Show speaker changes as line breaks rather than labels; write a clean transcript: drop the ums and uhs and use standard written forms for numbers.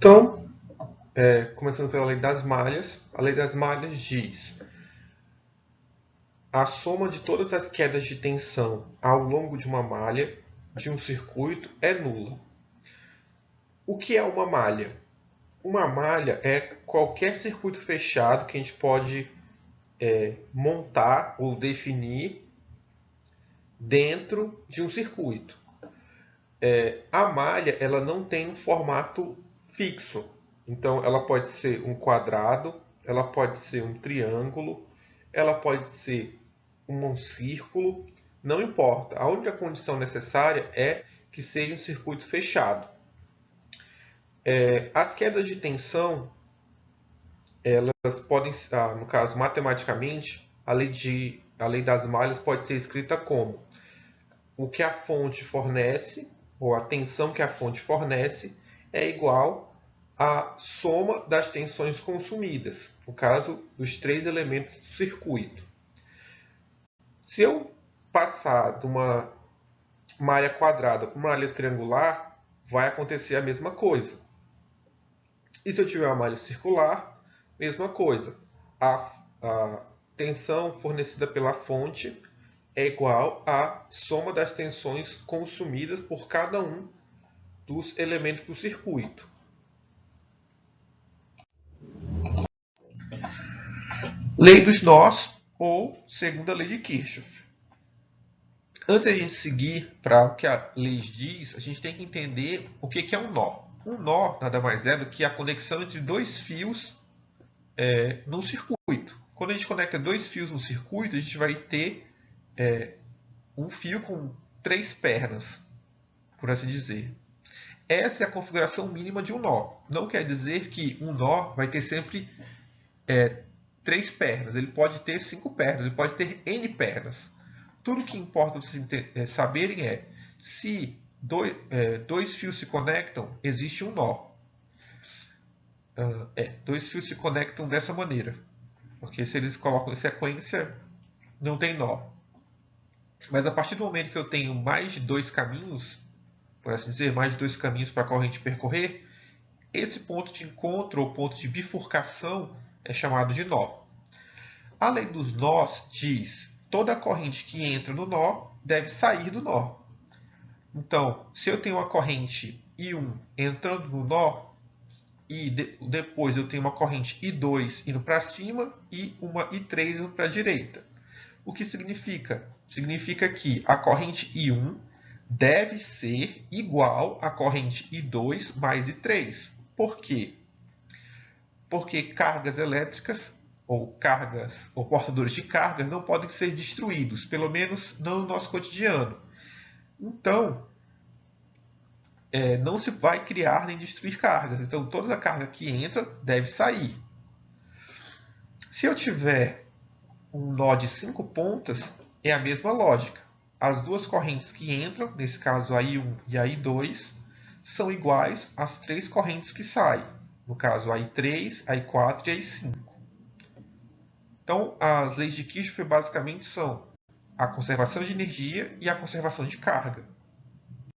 Então, começando pela lei das malhas, a lei das malhas diz: a soma de todas as quedas de tensão ao longo de uma malha de um circuito é nula. O que é uma malha? Uma malha é qualquer circuito fechado que a gente pode montar ou definir dentro de um circuito. A malha ela não tem um formato fixo, então ela pode ser um quadrado, ela pode ser um triângulo, ela pode ser um círculo, não importa. A única condição necessária é que seja um circuito fechado. As quedas de tensão, elas podem, no caso matematicamente, a lei das malhas pode ser escrita como o que a fonte fornece, ou a tensão que a fonte fornece, é igual à soma das tensões consumidas, no caso dos três elementos do circuito. Se eu passar de uma malha quadrada para uma malha triangular, vai acontecer a mesma coisa. E se eu tiver uma malha circular, mesma coisa. A tensão fornecida pela fonte é igual à soma das tensões consumidas por cada um dos elementos do circuito. Lei dos nós, ou segunda lei de Kirchhoff. Antes de a gente seguir para o que a lei diz, a gente tem que entender o que é um nó. Um nó nada mais é do que a conexão entre dois fios num circuito. Quando a gente conecta dois fios no circuito, a gente vai ter um fio com três pernas, por assim dizer. Essa é a configuração mínima de um nó. Não quer dizer que um nó vai ter sempre três pernas. Ele pode ter 5 pernas, ele pode ter N pernas. Tudo que importa vocês saberem é se dois fios se conectam, existe um nó. Dois fios se conectam dessa maneira. Porque se eles colocam em sequência, não tem nó. Mas a partir do momento que eu tenho mais de dois caminhos, por assim dizer, mais de dois caminhos para a corrente percorrer, esse ponto de encontro ou ponto de bifurcação é chamado de nó. A lei dos nós diz: toda corrente que entra no nó deve sair do nó. Então, se eu tenho uma corrente I1 entrando no nó, e depois eu tenho uma corrente I2 indo para cima e uma I3 indo para a direita. O que significa? Significa que a corrente I1 deve ser igual à corrente I2 mais I3. Por quê? Porque cargas elétricas ou portadores de cargas não podem ser destruídos, pelo menos não no nosso cotidiano. Então, não se vai criar nem destruir cargas. Então, toda a carga que entra deve sair. Se eu tiver um nó de 5 pontas, é a mesma lógica. As duas correntes que entram, nesse caso a I1 e a I2, são iguais às três correntes que saem. No caso, a I3, a I4 e a I5. Então, as leis de Kirchhoff basicamente são a conservação de energia e a conservação de carga.